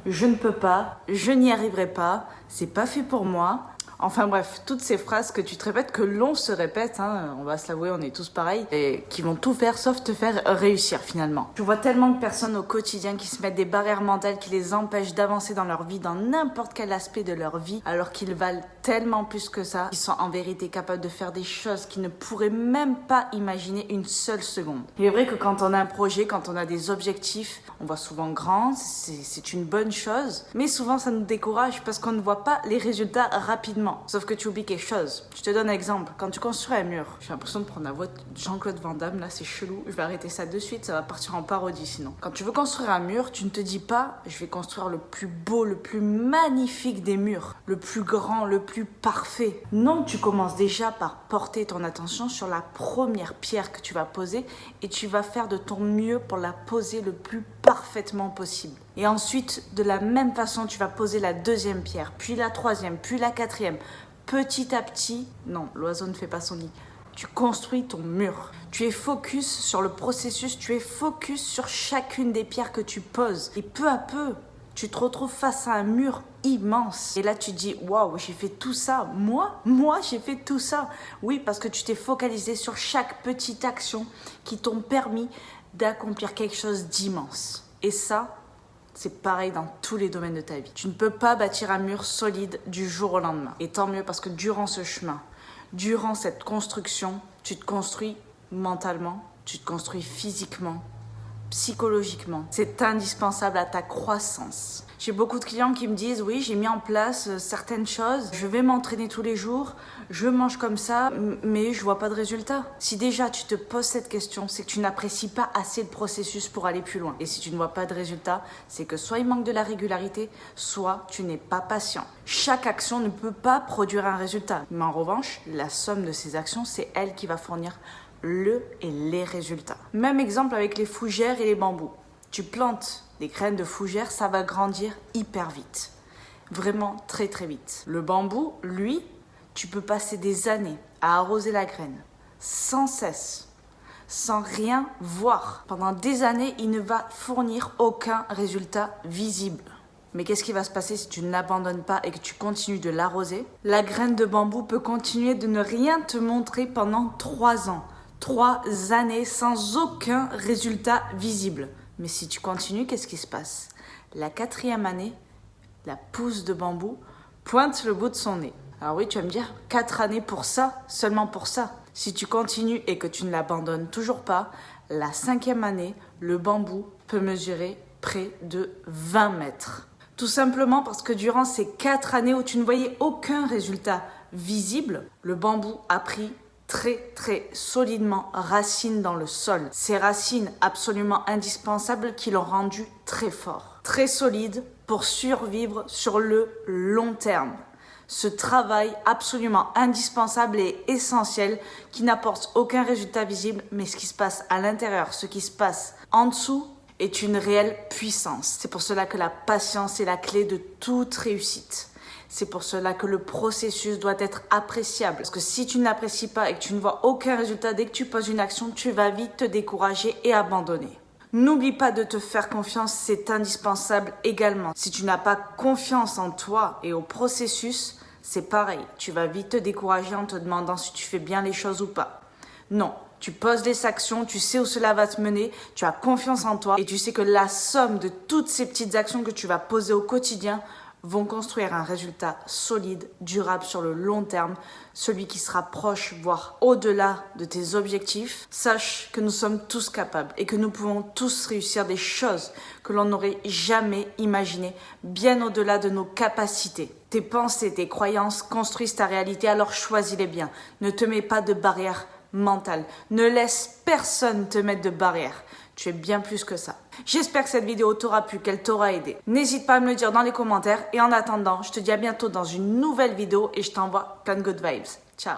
je ne peux pas, je n'y arriverai pas, c'est pas fait pour moi. Enfin bref, toutes ces phrases que tu te répètes, que l'on se répète, hein, on va se l'avouer, on est tous pareils, et qui vont tout faire sauf te faire réussir finalement. Je vois tellement de personnes au quotidien qui se mettent des barrières mentales qui les empêchent d'avancer dans leur vie, dans n'importe quel aspect de leur vie, alors qu'ils valent tellement plus que ça, qu'ils sont en vérité capables de faire des choses qu'ils ne pourraient même pas imaginer une seule seconde. Il est vrai que quand on a un projet, quand on a des objectifs, on voit souvent grand, c'est une bonne chose, mais souvent ça nous décourage parce qu'on ne voit pas les résultats rapidement. Sauf que tu oublies quelque chose. Je te donne un exemple. Quand tu construis un mur, j'ai l'impression de prendre la voix de Jean-Claude Van Damme, là c'est chelou. Je vais arrêter ça de suite, ça va partir en parodie sinon. Quand tu veux construire un mur, tu ne te dis pas je vais construire le plus beau, le plus magnifique des murs, le plus grand, le plus parfait. Non, tu commences déjà par porter ton attention sur la première pierre que tu vas poser et tu vas faire de ton mieux pour la poser le plus parfaitement possible. Et ensuite, de la même façon, tu vas poser la deuxième pierre, puis la troisième, puis la quatrième. Petit à petit, non, l'oiseau ne fait pas son nid. Tu construis ton mur. Tu es focus sur le processus, tu es focus sur chacune des pierres que tu poses. Et peu à peu, tu te retrouves face à un mur immense. Et là, tu te dis, waouh, j'ai fait tout ça. Moi, j'ai fait tout ça. Oui, parce que tu t'es focalisé sur chaque petite action qui t'ont permis d'accomplir quelque chose d'immense. Et ça, c'est pareil dans tous les domaines de ta vie. Tu ne peux pas bâtir un mur solide du jour au lendemain. Et tant mieux parce que durant ce chemin, durant cette construction, tu te construis mentalement, tu te construis physiquement, psychologiquement. C'est indispensable à ta croissance. J'ai beaucoup de clients qui me disent oui, j'ai mis en place certaines choses, je vais m'entraîner tous les jours, je mange comme ça, mais je vois pas de résultat. Si déjà tu te poses cette question, c'est que tu n'apprécies pas assez le processus pour aller plus loin. Et si tu ne vois pas de résultat, c'est que soit il manque de la régularité, soit tu n'es pas patient. Chaque action ne peut pas produire un résultat. Mais en revanche, la somme de ces actions, c'est elle qui va fournir le et les résultats. Même exemple avec les fougères et les bambous. Tu plantes des graines de fougères, ça va grandir hyper vite. Vraiment très très vite. Le bambou, lui, tu peux passer des années à arroser la graine, sans cesse, sans rien voir. Pendant des années, il ne va fournir aucun résultat visible. Mais qu'est-ce qui va se passer si tu ne l'abandonnes pas et que tu continues de l'arroser? La graine de bambou peut continuer de ne rien te montrer pendant 3 ans. 3 années sans aucun résultat visible. Mais si tu continues, qu'est-ce qui se passe? La 4e année, la pousse de bambou pointe le bout de son nez. Alors oui, tu vas me dire, 4 années pour ça, seulement pour ça. Si tu continues et que tu ne l'abandonnes toujours pas, la 5e année, le bambou peut mesurer près de 20 mètres. Tout simplement parce que durant ces 4 années où tu ne voyais aucun résultat visible, le bambou a pris très solidement racines dans le sol. Ces racines absolument indispensables qui l'ont rendu très fort, très solide pour survivre sur le long terme. Ce travail absolument indispensable et essentiel qui n'apporte aucun résultat visible, mais ce qui se passe à l'intérieur, ce qui se passe en dessous est une réelle puissance. C'est pour cela que la patience est la clé de toute réussite. C'est pour cela que le processus doit être appréciable. Parce que si tu ne l'apprécies pas et que tu ne vois aucun résultat, dès que tu poses une action, tu vas vite te décourager et abandonner. N'oublie pas de te faire confiance, c'est indispensable également. Si tu n'as pas confiance en toi et au processus, c'est pareil. Tu vas vite te décourager en te demandant si tu fais bien les choses ou pas. Non. Tu poses des actions, tu sais où cela va te mener, tu as confiance en toi et tu sais que la somme de toutes ces petites actions que tu vas poser au quotidien vont construire un résultat solide, durable sur le long terme, celui qui sera proche, voire au-delà de tes objectifs. Sache que nous sommes tous capables et que nous pouvons tous réussir des choses que l'on n'aurait jamais imaginées, bien au-delà de nos capacités. Tes pensées, tes croyances construisent ta réalité, alors choisis-les bien. Ne te mets pas de barrières mentales. Ne laisse personne te mettre de barrières. Tu es bien plus que ça. J'espère que cette vidéo t'aura plu, qu'elle t'aura aidé. N'hésite pas à me le dire dans les commentaires. Et en attendant, je te dis à bientôt dans une nouvelle vidéo et je t'envoie plein de good vibes. Ciao.